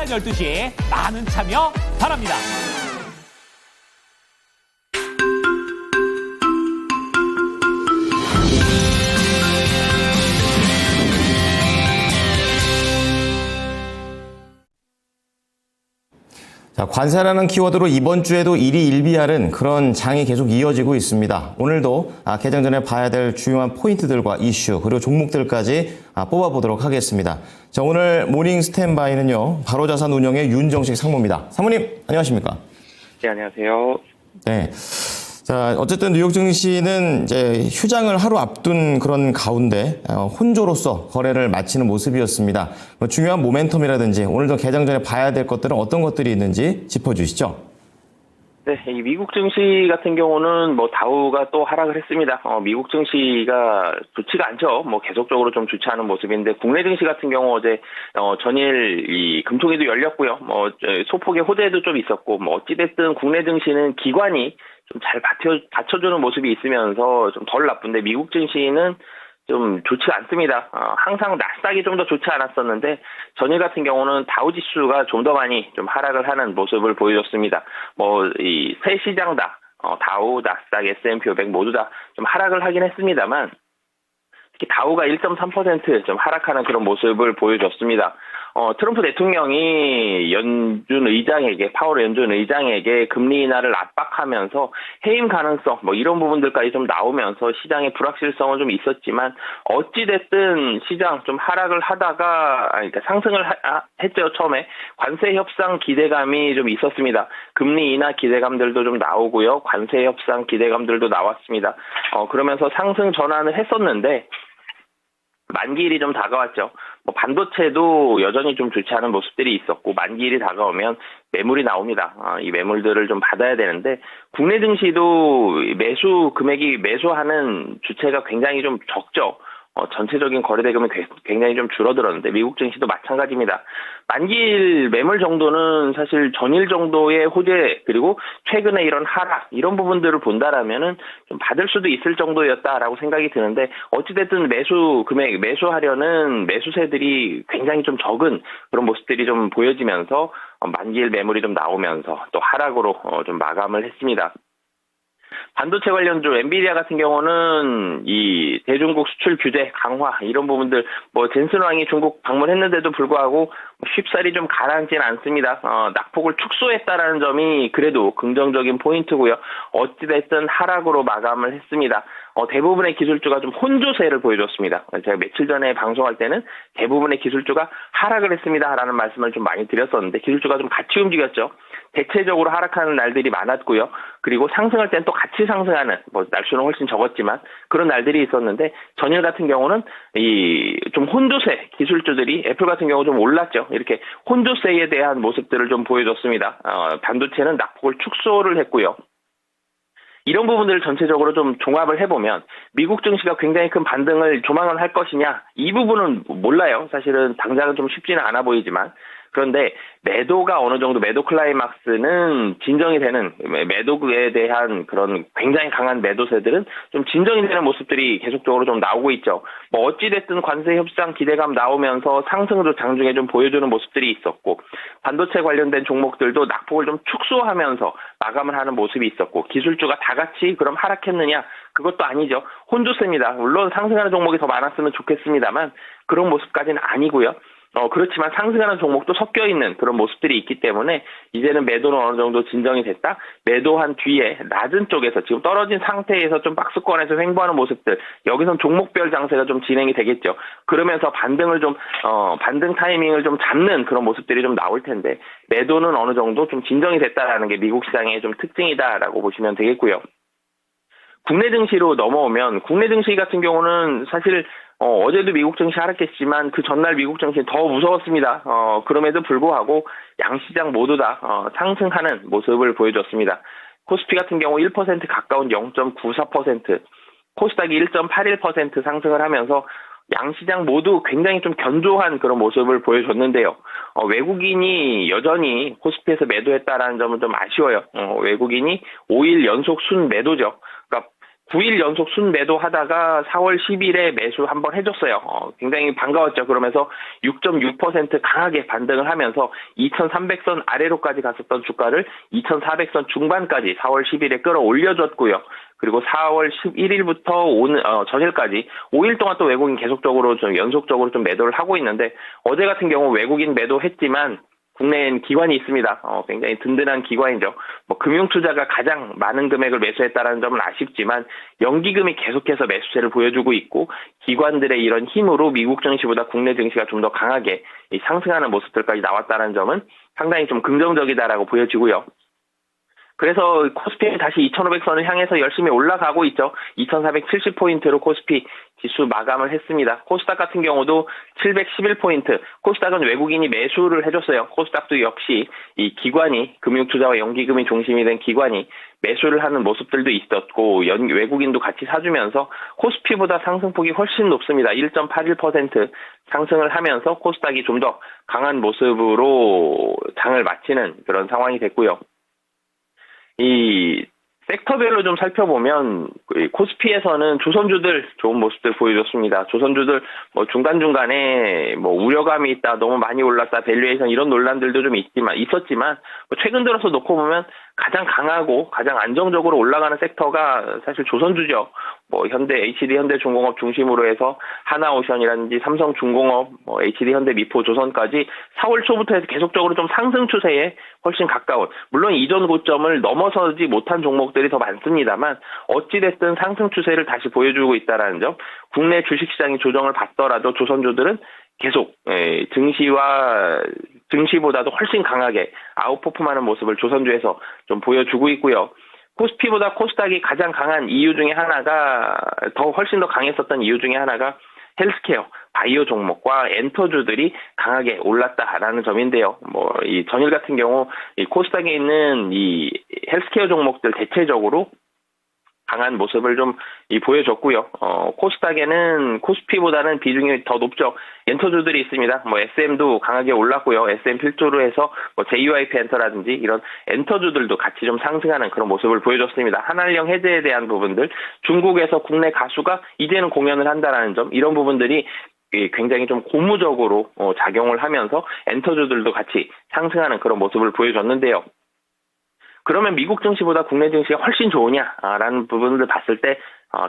12시 많은 참여 바랍니다. 자, 관세라는 키워드로 이번 주에도 일희일비하는 그런 장이 계속 이어지고 있습니다. 오늘도 개장 전에 봐야 될 주요한 포인트들과 이슈 그리고 종목들까지 뽑아보도록 하겠습니다. 자, 오늘 모닝 스탠바이는요, 바로자산운용의 윤정식 상무입니다. 상무님 안녕하십니까? 네, 안녕하세요. 네. 자, 어쨌든 뉴욕 증시는 이제 휴장을 하루 앞둔 그런 가운데 혼조로서 거래를 마치는 모습이었습니다. 중요한 모멘텀이라든지 오늘도 개장 전에 봐야 될 것들은 어떤 것들이 있는지 짚어주시죠. 네, 이 미국 증시 같은 경우는 다우가 또 하락을 했습니다. 미국 증시가 좋지가 않죠. 계속적으로 좀 좋지 않은 모습인데 국내 증시 같은 경우 어제 전일 이 금통위도 열렸고요. 소폭의 호재도 좀 있었고 어찌됐든 국내 증시는 기관이 좀 잘 받쳐주는 모습이 있으면서 좀 덜 나쁜데 미국 증시는 좀 좋지 않습니다. 항상 나스닥이 좀 더 좋지 않았었는데 전일 같은 경우는 다우 지수가 좀 더 많이 좀 하락을 하는 모습을 보여줬습니다. 이 세 시장 다 다우, 나스닥, S&P 500 모두 다 좀 하락을 하긴 했습니다만 특히 다우가 1.3% 좀 하락하는 그런 모습을 보여줬습니다. 트럼프 대통령이 파월 연준 의장에게 금리 인하를 압박하면서 해임 가능성 이런 부분들까지 좀 나오면서 시장의 불확실성은 좀 있었지만 어찌됐든 시장 좀 하락을 하다가 그러니까 상승을 했죠. 처음에 관세 협상 기대감이 좀 있었습니다. 금리 인하 기대감들도 좀 나오고요. 관세 협상 기대감들도 나왔습니다. 그러면서 상승 전환을 했었는데 만기일이 좀 다가왔죠. 반도체도 여전히 좀 좋지 않은 모습들이 있었고 만기일이 다가오면 매물이 나옵니다. 이 매물들을 좀 받아야 되는데 국내 증시도 매수 금액이 매수하는 주체가 굉장히 좀 적죠. 전체적인 거래 대금이 굉장히 좀 줄어들었는데 미국 증시도 마찬가지입니다. 만기일 매물 정도는 사실 전일 정도의 호재 그리고 최근에 이런 하락 이런 부분들을 본다라면은 좀 받을 수도 있을 정도였다라고 생각이 드는데 어찌됐든 매수하려는 매수세들이 굉장히 좀 적은 그런 모습들이 좀 보여지면서 만기일 매물이 좀 나오면서 또 하락으로 좀 마감을 했습니다. 반도체 관련주 엔비디아 같은 경우는 이 대중국 수출 규제 강화 이런 부분들 젠슨 왕이 중국 방문했는데도 불구하고 쉽사리 좀 가라앉지는 않습니다. 낙폭을 축소했다라는 점이 그래도 긍정적인 포인트고요. 어찌됐든 하락으로 마감을 했습니다. 대부분의 기술주가 좀 혼조세를 보여줬습니다. 제가 며칠 전에 방송할 때는 대부분의 기술주가 하락을 했습니다라는 말씀을 좀 많이 드렸었는데 기술주가 좀 같이 움직였죠. 대체적으로 하락하는 날들이 많았고요. 그리고 상승할 땐 또 같이 상승하는 날수는 훨씬 적었지만 그런 날들이 있었는데 전일 같은 경우는 이 좀 혼조세 기술주들이 애플 같은 경우 좀 올랐죠. 이렇게 혼조세에 대한 모습들을 좀 보여줬습니다. 반도체는 낙폭을 축소를 했고요. 이런 부분들을 전체적으로 좀 종합을 해보면 미국 증시가 굉장히 큰 반등을 조만간 할 것이냐 이 부분은 몰라요. 사실은 당장은 좀 쉽지는 않아 보이지만 그런데 매도가 어느 정도 매도 클라이막스는 진정이 되는 매도에 대한 그런 굉장히 강한 매도세들은 좀 진정이 되는 모습들이 계속적으로 좀 나오고 있죠. 어찌됐든 관세 협상 기대감 나오면서 상승으로 장중에 좀 보여주는 모습들이 있었고 반도체 관련된 종목들도 낙폭을 좀 축소하면서 마감을 하는 모습이 있었고 기술주가 다 같이 그럼 하락했느냐? 그것도 아니죠. 혼조세입니다. 물론 상승하는 종목이 더 많았으면 좋겠습니다만 그런 모습까지는 아니고요. 그렇지만 상승하는 종목도 섞여 있는 그런 모습들이 있기 때문에 이제는 매도는 어느 정도 진정이 됐다. 매도한 뒤에 낮은 쪽에서 지금 떨어진 상태에서 좀 박스권에서 횡보하는 모습들 여기선 종목별 장세가 좀 진행이 되겠죠. 그러면서 반등 타이밍을 좀 잡는 그런 모습들이 좀 나올 텐데 매도는 어느 정도 좀 진정이 됐다라는 게 미국 시장의 좀 특징이다라고 보시면 되겠고요. 국내 증시로 넘어오면 국내 증시 같은 경우는 사실 어제도 미국 증시 하락했지만 그 전날 미국 증시 더 무서웠습니다. 그럼에도 불구하고 양시장 모두 다 상승하는 모습을 보여줬습니다. 코스피 같은 경우 1% 가까운 0.94%, 코스닥이 1.81% 상승을 하면서 양시장 모두 굉장히 좀 견조한 그런 모습을 보여줬는데요. 외국인이 여전히 코스피에서 매도했다라는 점은 좀 아쉬워요. 외국인이 5일 연속 순 매도죠. 그러니까 9일 연속 순매도 하다가 4월 10일에 매수 한번 해줬어요. 굉장히 반가웠죠. 그러면서 6.6% 강하게 반등을 하면서 2,300선 아래로까지 갔었던 주가를 2,400선 중반까지 4월 10일에 끌어올려줬고요. 그리고 4월 11일부터 오늘 전일까지 5일 동안 또 외국인 계속적으로 좀 연속적으로 좀 매도를 하고 있는데 어제 같은 경우 외국인 매도했지만 국내엔 기관이 있습니다. 굉장히 든든한 기관이죠. 금융투자가 가장 많은 금액을 매수했다는 점은 아쉽지만 연기금이 계속해서 매수세를 보여주고 있고 기관들의 이런 힘으로 미국 증시보다 국내 증시가 좀 더 강하게 상승하는 모습들까지 나왔다는 점은 상당히 좀 긍정적이다라고 보여지고요. 그래서 코스피는 다시 2,500선을 향해서 열심히 올라가고 있죠. 2,470포인트로 코스피 지수 마감을 했습니다. 코스닥 같은 경우도 711포인트. 코스닥은 외국인이 매수를 해줬어요. 코스닥도 역시 이 기관이 금융투자와 연기금이 중심이 된 기관이 매수를 하는 모습들도 있었고 외국인도 같이 사주면서 코스피보다 상승폭이 훨씬 높습니다. 1.81% 상승을 하면서 코스닥이 좀 더 강한 모습으로 장을 마치는 그런 상황이 됐고요. 이 섹터별로 좀 살펴보면 코스피에서는 조선주들 좋은 모습들 보여줬습니다. 조선주들 중간중간에 우려감이 있다, 너무 많이 올랐다, 밸류에이션 이런 논란들도 좀 있었지만 최근 들어서 놓고 보면 가장 강하고 가장 안정적으로 올라가는 섹터가 사실 조선주죠. 현대 HD 현대중공업 중심으로 해서 하나오션이라든지 삼성중공업, HD 현대미포 조선까지 4월 초부터 해서 계속적으로 좀 상승 추세에 훨씬 가까운, 물론 이전 고점을 넘어서지 못한 종목들이 더 많습니다만 어찌됐든 상승 추세를 다시 보여주고 있다는 점, 국내 주식시장이 조정을 받더라도 조선주들은 계속 증시보다도 훨씬 강하게 아웃퍼폼하는 모습을 조선주에서 좀 보여주고 있고요. 코스피보다 코스닥이 가장 강한 이유 중에 하나가, 훨씬 더 강했었던 이유 중에 하나가 헬스케어, 바이오 종목과 엔터주들이 강하게 올랐다라는 점인데요. 이 전일 같은 경우 이 코스닥에 있는 이 헬스케어 종목들 대체적으로 강한 모습을 좀 보여줬고요. 코스닥에는 코스피보다는 비중이 더 높죠. 엔터주들이 있습니다. SM도 강하게 올랐고요. SM 필두로 해서 JYP 엔터라든지 이런 엔터주들도 같이 좀 상승하는 그런 모습을 보여줬습니다. 한한령 해제에 대한 부분들, 중국에서 국내 가수가 이제는 공연을 한다라는 점, 이런 부분들이 굉장히 좀 고무적으로 작용을 하면서 엔터주들도 같이 상승하는 그런 모습을 보여줬는데요. 그러면 미국 증시보다 국내 증시가 훨씬 좋으냐라는 부분을 봤을 때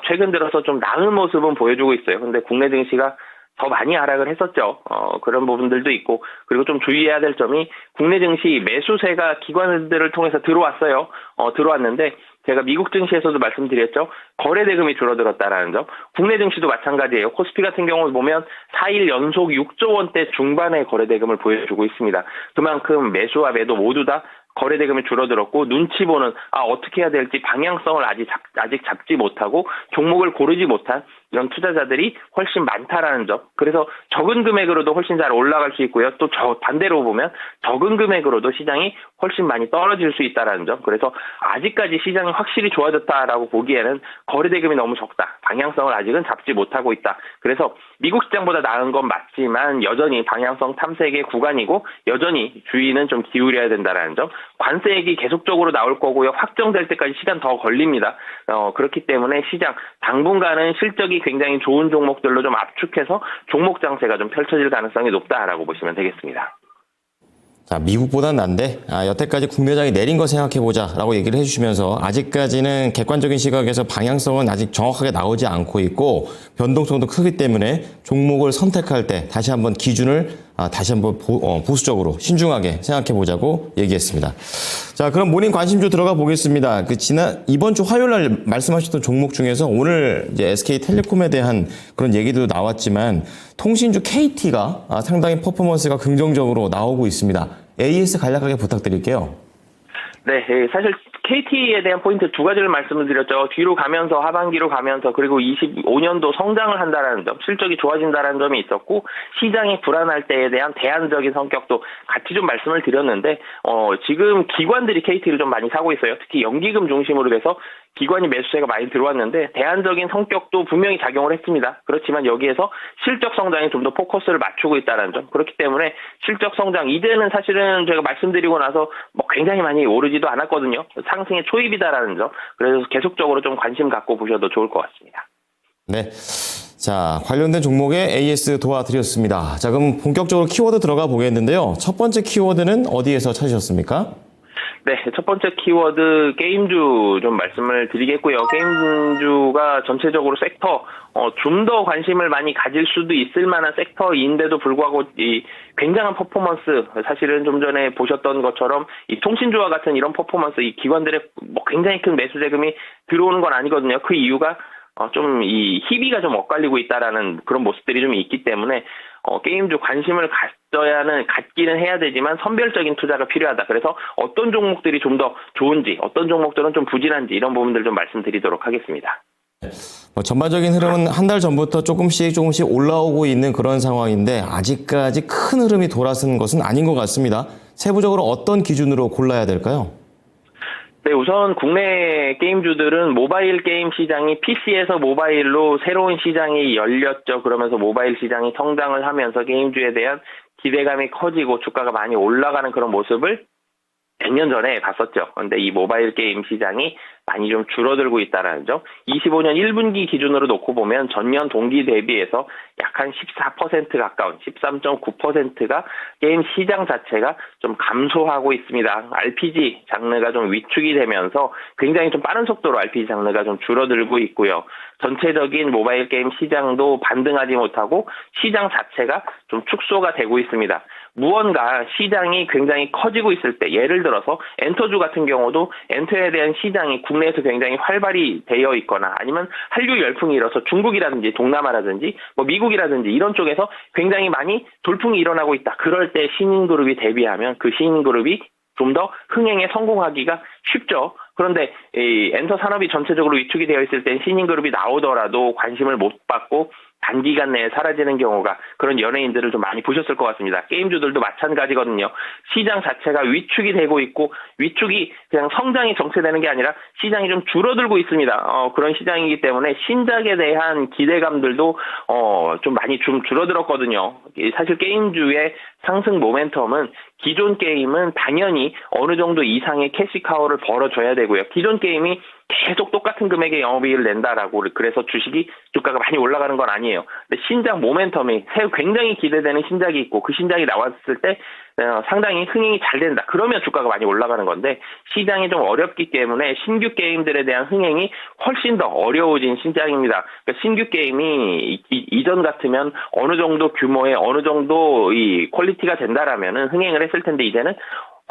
최근 들어서 좀 나은 모습은 보여주고 있어요. 근데 국내 증시가 더 많이 하락을 했었죠. 그런 부분들도 있고, 그리고 좀 주의해야 될 점이 국내 증시 매수세가 기관들을 통해서 들어왔어요. 들어왔는데 제가 미국 증시에서도 말씀드렸죠. 거래 대금이 줄어들었다라는 점. 국내 증시도 마찬가지예요. 코스피 같은 경우 보면 4일 연속 6조 원대 중반의 거래 대금을 보여주고 있습니다. 그만큼 매수와 매도 모두 다 거래 대금이 줄어들었고, 눈치 보는 어떻게 해야 될지 방향성을 아직 잡지 못하고 종목을 고르지 못한 이런 투자자들이 훨씬 많다라는 점. 그래서 적은 금액으로도 훨씬 잘 올라갈 수 있고요. 또 반대로 보면 적은 금액으로도 시장이 훨씬 많이 떨어질 수 있다라는 점. 그래서 아직까지 시장이 확실히 좋아졌다라고 보기에는 거래 대금이 너무 적다, 방향성을 아직은 잡지 못하고 있다. 그래서 미국 시장보다 나은 건 맞지만 여전히 방향성 탐색의 구간이고 여전히 주의는 좀 기울여야 된다라는 점. 관세액이 계속적으로 나올 거고요. 확정될 때까지 시간 더 걸립니다. 그렇기 때문에 시장 당분간은 실적이 굉장히 좋은 종목들로 좀 압축해서 종목 장세가 좀 펼쳐질 가능성이 높다라고 보시면 되겠습니다. 자, 미국보단 난데 여태까지 국내장이 내린 거 생각해보자라고 얘기를 해주시면서 아직까지는 객관적인 시각에서 방향성은 아직 정확하게 나오지 않고 있고 변동성도 크기 때문에 종목을 선택할 때 다시 한번 기준을 다시 한번 보수적으로 신중하게 생각해보자고 얘기했습니다. 자, 그럼 모닝 관심주 들어가 보겠습니다. 이번 주 화요일 날 말씀하셨던 종목 중에서 오늘 이제 SK텔레콤에 대한 그런 얘기도 나왔지만 통신주 KT가 상당히 퍼포먼스가 긍정적으로 나오고 있습니다. AS 간략하게 부탁드릴게요. 네, 사실 KT에 대한 포인트 두 가지를 말씀을 드렸죠. 뒤로 가면서, 하반기로 가면서, 그리고 25년도 성장을 한다라는 점, 실적이 좋아진다라는 점이 있었고, 시장이 불안할 때에 대한 대안적인 성격도 같이 좀 말씀을 드렸는데, 지금 기관들이 KT를 좀 많이 사고 있어요. 특히 연기금 중심으로 돼서 기관이 매수세가 많이 들어왔는데 대안적인 성격도 분명히 작용을 했습니다. 그렇지만 여기에서 실적 성장에 좀 더 포커스를 맞추고 있다는 점. 그렇기 때문에 실적 성장 이제는 사실은 제가 말씀드리고 나서 뭐 굉장히 많이 오르지도 않았거든요. 상승의 초입이다라는 점. 그래서 계속적으로 좀 관심 갖고 보셔도 좋을 것 같습니다. 네. 자, 관련된 종목에 AS 도와드렸습니다. 자, 그럼 본격적으로 키워드 들어가 보겠는데요. 첫 번째 키워드는 어디에서 찾으셨습니까? 네, 첫 번째 키워드 게임주 좀 말씀을 드리겠고요. 게임주가 전체적으로 섹터 좀 더 관심을 많이 가질 수도 있을 만한 섹터인데도 불구하고 이 굉장한 퍼포먼스, 사실은 좀 전에 보셨던 것처럼 이 통신주와 같은 이런 퍼포먼스, 이 기관들의 뭐 굉장히 큰 매수 자금이 들어오는 건 아니거든요. 그 이유가 좀 이 희비가 좀 엇갈리고 있다라는 그런 모습들이 좀 있기 때문에 게임주 관심을 갖기는 해야 되지만 선별적인 투자가 필요하다. 그래서 어떤 종목들이 좀 더 좋은지, 어떤 종목들은 좀 부진한지 이런 부분들 좀 말씀드리도록 하겠습니다. 전반적인 흐름은 한 달 전부터 조금씩 올라오고 있는 그런 상황인데 아직까지 큰 흐름이 돌아선 것은 아닌 것 같습니다. 세부적으로 어떤 기준으로 골라야 될까요? 네, 우선 국내 게임주들은 모바일 게임 시장이 PC에서 모바일로 새로운 시장이 열렸죠. 그러면서 모바일 시장이 성장을 하면서 게임주에 대한 기대감이 커지고 주가가 많이 올라가는 그런 모습을 몇 년 전에 봤었죠. 그런데 이 모바일 게임 시장이 많이 좀 줄어들고 있다는 점. 25년 1분기 기준으로 놓고 보면 전년 동기 대비해서 약 한 14% 가까운 13.9%가 게임 시장 자체가 좀 감소하고 있습니다. RPG 장르가 좀 위축이 되면서 굉장히 좀 빠른 속도로 RPG 장르가 좀 줄어들고 있고요. 전체적인 모바일 게임 시장도 반등하지 못하고 시장 자체가 좀 축소가 되고 있습니다. 무언가 시장이 굉장히 커지고 있을 때, 예를 들어서 엔터주 같은 경우도 엔터에 대한 시장이 국내에서 굉장히 활발히 되어 있거나 아니면 한류 열풍이 일어서 중국이라든지 동남아라든지 뭐 미국이라든지 이런 쪽에서 굉장히 많이 돌풍이 일어나고 있다. 그럴 때 신인그룹이 대비하면 그 신인그룹이 좀 더 흥행에 성공하기가 쉽죠. 그런데 이 엔터 산업이 전체적으로 위축이 되어 있을 땐 신인그룹이 나오더라도 관심을 못 받고 단기간 내에 사라지는 경우가 그런 연예인들을 좀 많이 보셨을 것 같습니다. 게임주들도 마찬가지거든요. 시장 자체가 위축이 되고 있고 위축이 그냥 성장이 정체되는 게 아니라 시장이 좀 줄어들고 있습니다. 그런 시장이기 때문에 신작에 대한 기대감들도 좀 많이 좀 줄어들었거든요. 사실 게임주의 상승 모멘텀은 기존 게임은 당연히 어느 정도 이상의 캐시카우를 벌어줘야 되고요. 기존 게임이 계속 똑같은 금액의 영업이익을 낸다라고 그래서 주가가 많이 올라가는 건 아니에요. 근데 신작 모멘텀이 굉장히 기대되는 신작이 있고 그 신작이 나왔을 때 상당히 흥행이 잘 된다. 그러면 주가가 많이 올라가는 건데 시장이 좀 어렵기 때문에 신규 게임들에 대한 흥행이 훨씬 더 어려워진 신작입니다. 그러니까 신규 게임이 이전 같으면 어느 정도 규모의 어느 정도 이 퀄리티가 된다라면은 흥행을 했을 텐데 이제는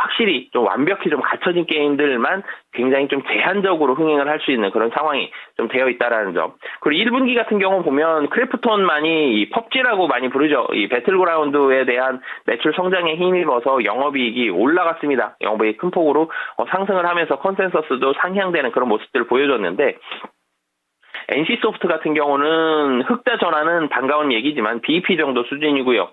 확실히 좀 완벽히 좀 갖춰진 게임들만 굉장히 좀 제한적으로 흥행을 할 수 있는 그런 상황이 좀 되어 있다라는 점. 그리고 1분기 같은 경우 보면 크래프톤만이 이 펍지라고 많이 부르죠. 이 배틀그라운드에 대한 매출 성장에 힘입어서 영업이익이 올라갔습니다. 영업이익 큰 폭으로 상승을 하면서 컨센서스도 상향되는 그런 모습들을 보여줬는데 NC소프트 같은 경우는 흑자 전환은 반가운 얘기지만 BEP 정도 수준이고요.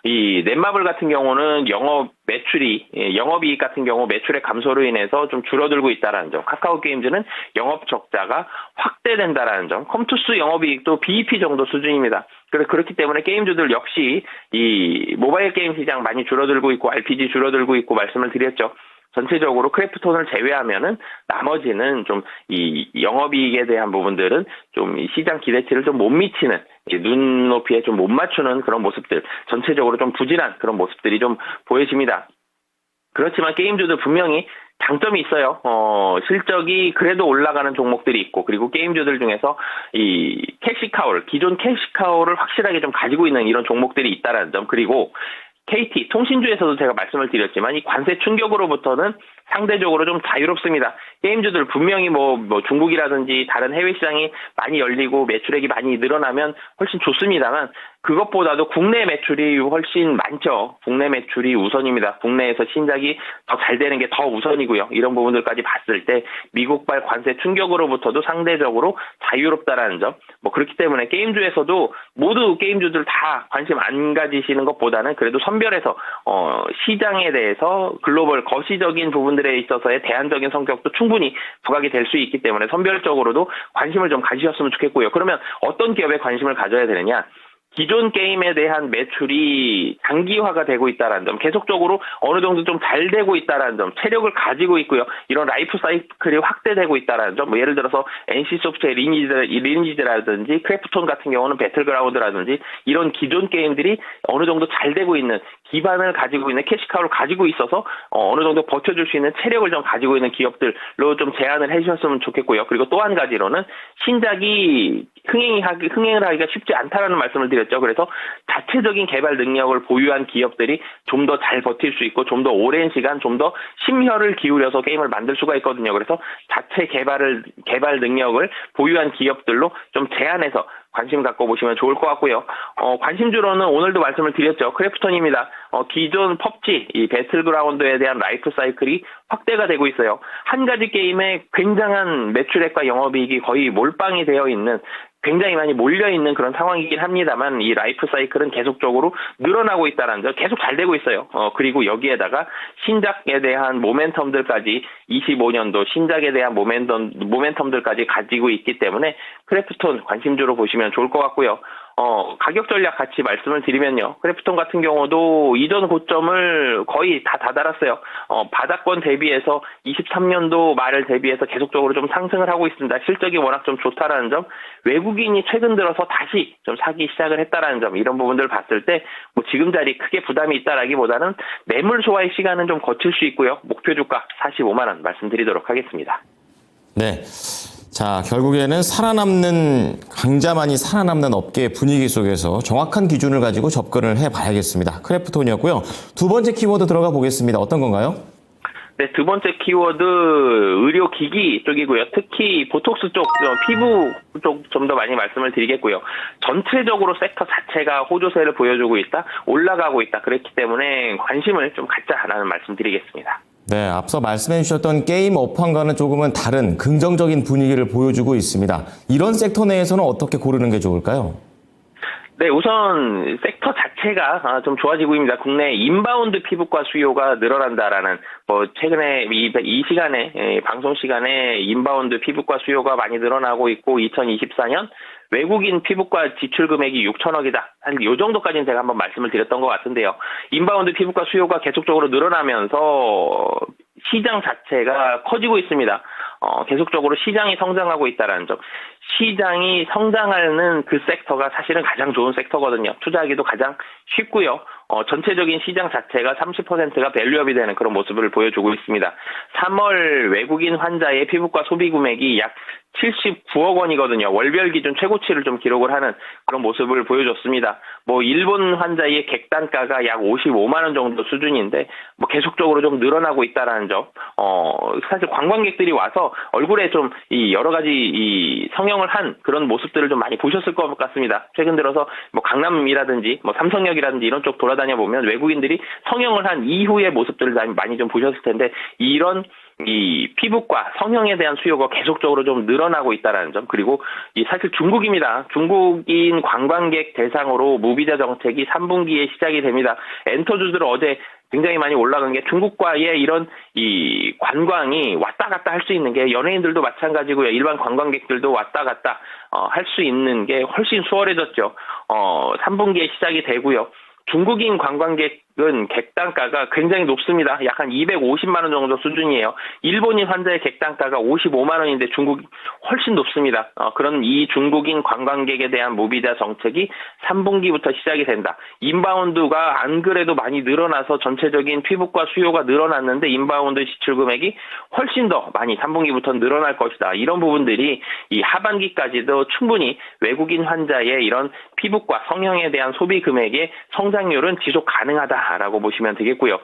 이 넷마블 같은 경우는 영업이익 같은 경우 매출의 감소로 인해서 좀 줄어들고 있다는 점. 카카오 게임즈는 영업 적자가 확대된다라는 점. 컴투스 영업이익도 BEP 정도 수준입니다. 그렇기 때문에 게임주들 역시 이 모바일 게임 시장 많이 줄어들고 있고 RPG 줄어들고 있고 말씀을 드렸죠. 전체적으로 크래프톤을 제외하면은 나머지는 좀 이 영업이익에 대한 부분들은 좀 이 시장 기대치를 좀 못 미치는 눈높이에 좀 못 맞추는 그런 모습들, 전체적으로 좀 부진한 그런 모습들이 좀 보여집니다. 그렇지만 게임주도 분명히 장점이 있어요. 실적이 그래도 올라가는 종목들이 있고, 그리고 게임주들 중에서 이 기존 캐시카우를 확실하게 좀 가지고 있는 이런 종목들이 있다라는 점, 그리고 KT, 통신주에서도 제가 말씀을 드렸지만 이 관세 충격으로부터는 상대적으로 좀 자유롭습니다. 게임주들 분명히 뭐 중국이라든지 다른 해외 시장이 많이 열리고 매출액이 많이 늘어나면 훨씬 좋습니다만 그것보다도 국내 매출이 훨씬 많죠. 국내 매출이 우선입니다. 국내에서 신작이 더 잘 되는 게 더 우선이고요. 이런 부분들까지 봤을 때 미국발 관세 충격으로부터도 상대적으로 자유롭다라는 점. 뭐 그렇기 때문에 게임주에서도 모두 게임주들 다 관심 안 가지시는 것보다는 그래도 선별해서 시장에 대해서 글로벌 거시적인 부분들에 있어서의 대안적인 성격도 충분히 부각이 될 수 있기 때문에 선별적으로도 관심을 좀 가지셨으면 좋겠고요. 그러면 어떤 기업에 관심을 가져야 되느냐? 기존 게임에 대한 매출이 단기화가 되고 있다는 점, 계속적으로 어느 정도 좀 잘 되고 있다는 점, 체력을 가지고 있고요. 이런 라이프 사이클이 확대되고 있다는 점, 뭐 예를 들어서 NC소프트의 리니지라든지 크래프톤 같은 경우는 배틀그라운드라든지 이런 기존 게임들이 어느 정도 잘 되고 있는 기반을 가지고 있는 캐시카우를 가지고 있어서 어느 정도 버텨줄 수 있는 체력을 좀 가지고 있는 기업들로 좀 제안을 해주셨으면 좋겠고요. 그리고 또 한 가지로는 신작이 흥행을 하기가 쉽지 않다라는 말씀을 드렸죠. 그래서 자체적인 개발 능력을 보유한 기업들이 좀 더 잘 버틸 수 있고 좀 더 오랜 시간 좀 더 심혈을 기울여서 게임을 만들 수가 있거든요. 그래서 자체 개발 능력을 보유한 기업들로 좀 제안해서 관심 갖고 보시면 좋을 것 같고요. 관심주로는 오늘도 말씀을 드렸죠. 크래프톤입니다. 기존 펍지, 이 배틀그라운드에 대한 라이프 사이클이 확대가 되고 있어요. 한 가지 게임에 굉장한 매출액과 영업이익이 거의 몰빵이 되어 있는 굉장히 많이 몰려있는 그런 상황이긴 합니다만 이 라이프 사이클은 계속적으로 늘어나고 있다는 점 계속 잘 되고 있어요. 그리고 여기에다가 신작에 대한 모멘텀들까지 25년도 신작에 대한 모멘텀들까지 가지고 있기 때문에 크래프톤 관심주로 보시면 좋을 것 같고요. 가격 전략 같이 말씀을 드리면요. 크래프톤 같은 경우도 이전 고점을 거의 다 다달았어요. 바닥권 대비해서 23년도 말을 대비해서 계속적으로 좀 상승을 하고 있습니다. 실적이 워낙 좀 좋다라는 점, 외국인이 최근 들어서 다시 좀 사기 시작을 했다라는 점, 이런 부분들을 봤을 때 뭐 지금 자리 크게 부담이 있다라기보다는 매물 소화의 시간은 좀 거칠 수 있고요. 목표 주가 45만 원 말씀드리도록 하겠습니다. 네. 자, 결국에는 강자만이 살아남는 업계의 분위기 속에서 정확한 기준을 가지고 접근을 해봐야겠습니다. 크래프톤이었고요. 두 번째 키워드 들어가 보겠습니다. 어떤 건가요? 네, 두 번째 키워드 의료기기 쪽이고요. 특히 보톡스 쪽, 피부 쪽 좀 더 많이 말씀을 드리겠고요. 전체적으로 섹터 자체가 호조세를 보여주고 있다, 올라가고 있다. 그렇기 때문에 관심을 좀 갖자라는 말씀 드리겠습니다. 네, 앞서 말씀해 주셨던 게임 업황과는 조금은 다른 긍정적인 분위기를 보여주고 있습니다. 이런 섹터 내에서는 어떻게 고르는 게 좋을까요? 네, 우선 섹터 자체가 좀 좋아지고 있습니다. 국내 인바운드 피부과 수요가 늘어난다라는, 최근에 이 시간에, 방송 시간에 인바운드 피부과 수요가 많이 늘어나고 있고, 2024년 외국인 피부과 지출 금액이 6천억이다. 한 요 정도까지는 제가 한번 말씀을 드렸던 것 같은데요. 인바운드 피부과 수요가 계속적으로 늘어나면서 시장 자체가 커지고 있습니다. 계속적으로 시장이 성장하고 있다는 점. 시장이 성장하는 그 섹터가 사실은 가장 좋은 섹터거든요. 투자하기도 가장 쉽고요. 전체적인 시장 자체가 30%가 밸류업이 되는 그런 모습을 보여주고 있습니다. 3월 외국인 환자의 피부과 소비 금액이 약 79억 원이거든요. 월별 기준 최고치를 좀 기록을 하는 그런 모습을 보여줬습니다. 일본 환자의 객단가가 약 55만 원 정도 수준인데, 계속적으로 좀 늘어나고 있다라는 점. 사실 관광객들이 와서 얼굴에 좀 여러 가지 성형을 한 그런 모습들을 좀 많이 보셨을 것 같습니다. 최근 들어서 강남이라든지 삼성역이라든지 이런 쪽 돌아다녀 보면 외국인들이 성형을 한 이후의 모습들을 많이 좀 보셨을 텐데, 이런 피부과 성형에 대한 수요가 계속적으로 좀 늘어나고 있다는 점. 그리고 사실 중국입니다. 중국인 관광객 대상으로 무비자 정책이 3분기에 시작이 됩니다. 엔터주들 어제 굉장히 많이 올라간 게 중국과의 이런 관광이 왔다 갔다 할 수 있는 게, 연예인들도 마찬가지고요. 일반 관광객들도 왔다 갔다 할 수 있는 게 훨씬 수월해졌죠. 3분기에 시작이 되고요. 중국인 관광객은 객단가가 굉장히 높습니다. 약 한 250만 원 정도 수준이에요. 일본인 환자의 객단가가 55만 원인데 중국이 훨씬 높습니다. 그런 이 중국인 관광객에 대한 무비자 정책이 3분기부터 시작이 된다. 인바운드가 안 그래도 많이 늘어나서 전체적인 피부과 수요가 늘어났는데 인바운드 지출 금액이 훨씬 더 많이 3분기부터 늘어날 것이다. 이런 부분들이 이 하반기까지도 충분히 외국인 환자의 이런 피부과 성형에 대한 소비 금액의 성장률은 지속 가능하다라고 보시면 되겠고요.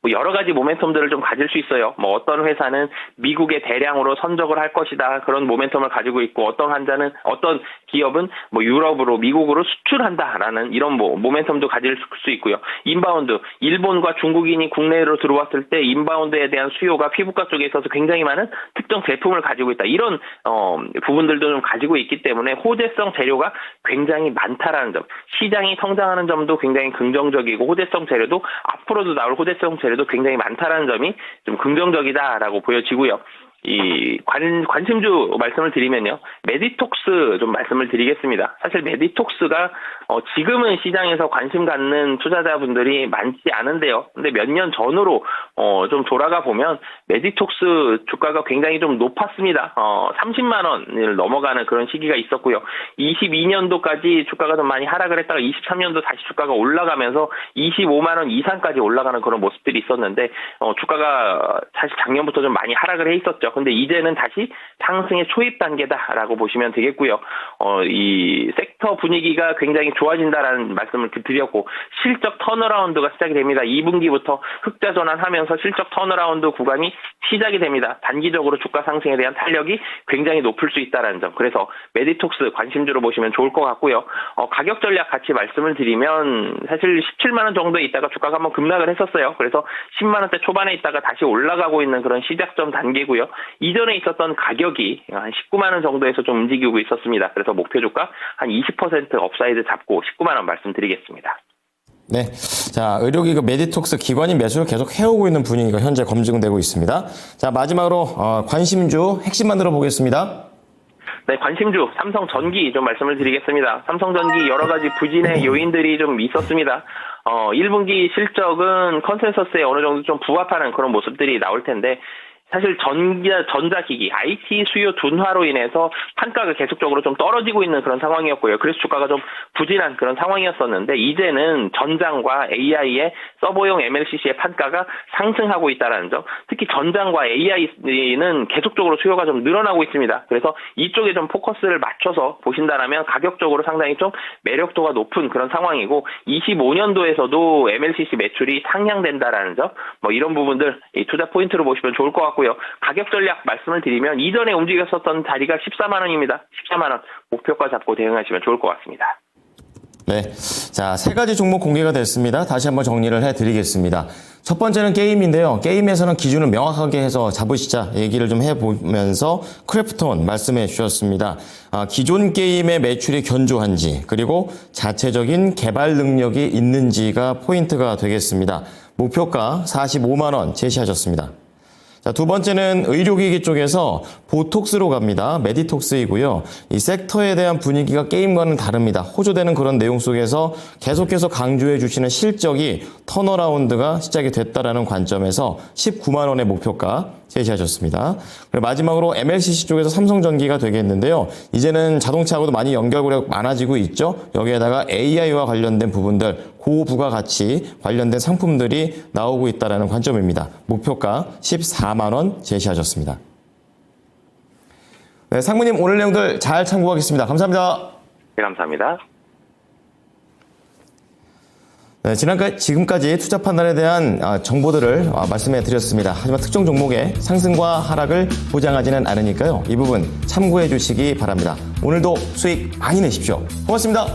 뭐 여러 가지 모멘텀들을 좀 가질 수 있어요. 뭐 어떤 회사는 미국에 대량으로 선적을 할 것이다. 그런 모멘텀을 가지고 있고 어떤 기업은 뭐 유럽으로 미국으로 수출한다라는 이런 모멘텀도 가질 수 있고요. 인바운드, 일본과 중국인이 국내로 들어왔을 때 인바운드에 대한 수요가 피부과 쪽에 있어서 굉장히 많은 특정 제품을 가지고 있다. 이런 부분들도 좀 가지고 있기 때문에 호재성 재료가 굉장히 많다라는 점, 시장이 성장하는 점도 굉장히 긍정적이고 호재성 재료도 앞으로도 나올 호재성 재료도 굉장히 많다라는 점이 좀 긍정적이다라고 보여지고요. 이 관심주 말씀을 드리면요, 메디톡스 좀 말씀을 드리겠습니다. 사실 메디톡스가 지금은 시장에서 관심 갖는 투자자분들이 많지 않은데요. 근데 몇 년 전으로 좀 돌아가 보면 메디톡스 주가가 굉장히 좀 높았습니다. 30만 원을 넘어가는 그런 시기가 있었고요. 22년도까지 주가가 좀 많이 하락을 했다가 23년도 다시 주가가 올라가면서 25만 원 이상까지 올라가는 그런 모습들이 있었는데 주가가 사실 작년부터 좀 많이 하락을 해 있었죠. 근데 이제는 다시 상승의 초입 단계다라고 보시면 되겠고요. 이 섹터 분위기가 굉장히 좋아진다라는 말씀을 드렸고 실적 턴어라운드가 시작이 됩니다. 2분기부터 흑자 전환하면서 실적 턴어라운드 구간이 시작이 됩니다. 단기적으로 주가 상승에 대한 탄력이 굉장히 높을 수 있다라는 점. 그래서 메디톡스 관심주로 보시면 좋을 것 같고요. 가격 전략 같이 말씀을 드리면 사실 17만 원 정도에 있다가 주가가 한번 급락을 했었어요. 그래서 10만 원대 초반에 있다가 다시 올라가고 있는 그런 시작점 단계고요. 이전에 있었던 가격이 한 19만 원 정도에서 좀 움직이고 있었습니다. 그래서 목표 주가 한 20% 업사이드 잡고 19만 원 말씀드리겠습니다. 네. 자, 의료기업 메디톡스 기관인 매수를 계속 해오고 있는 분위기가 현재 검증되고 있습니다. 자, 마지막으로 관심주 핵심만 들어보겠습니다. 네, 관심주 삼성전기 좀 말씀을 드리겠습니다. 삼성전기 여러 가지 부진의 요인들이 좀 있었습니다. 1분기 실적은 컨센서스에 어느 정도 좀 부합하는 그런 모습들이 나올 텐데 사실 전자기기, IT 수요 둔화로 인해서 판가가 계속적으로 좀 떨어지고 있는 그런 상황이었고요. 그래서 주가가 좀 부진한 그런 상황이었었는데 이제는 전장과 AI의 서버용 MLCC의 판가가 상승하고 있다는 점, 특히 전장과 AI는 계속적으로 수요가 좀 늘어나고 있습니다. 그래서 이쪽에 좀 포커스를 맞춰서 보신다면 가격적으로 상당히 좀 매력도가 높은 그런 상황이고 25년도에서도 MLCC 매출이 상향된다라는 점, 뭐 이런 부분들 이 투자 포인트로 보시면 좋을 것 같고요. 가격 전략 말씀을 드리면 이전에 움직였었던 자리가 14만 원입니다. 14만 원 목표가 잡고 대응하시면 좋을 것 같습니다. 네. 자, 세 가지 종목 공개가 됐습니다. 다시 한번 정리를 해드리겠습니다. 첫 번째는 게임인데요. 게임에서는 기준을 명확하게 해서 잡으시자 얘기를 좀 해보면서 크래프톤 말씀해 주셨습니다. 기존 게임의 매출이 견조한지 그리고 자체적인 개발 능력이 있는지가 포인트가 되겠습니다. 목표가 45만 원 제시하셨습니다. 자, 두 번째는 의료기기 쪽에서 보톡스로 갑니다. 메디톡스이고요. 이 섹터에 대한 분위기가 게임과는 다릅니다. 호조되는 그런 내용 속에서 계속해서 강조해 주시는 실적이 턴어라운드가 시작이 됐다라는 관점에서 19만 원의 목표가 제시하셨습니다. 그리고 마지막으로 MLCC 쪽에서 삼성전기가 되겠는데요. 이제는 자동차하고도 많이 연결고리가 많아지고 있죠. 여기에다가 AI와 관련된 부분들, 고부가가치 관련된 상품들이 나오고 있다는 관점입니다. 목표가 14만 원 제시하셨습니다. 네, 상무님 오늘 내용들 잘 참고하겠습니다. 감사합니다. 네, 감사합니다. 네, 지금까지 투자 판단에 대한 정보들을 말씀해 드렸습니다. 하지만 특정 종목의 상승과 하락을 보장하지는 않으니까요. 이 부분 참고해 주시기 바랍니다. 오늘도 수익 많이 내십시오. 고맙습니다.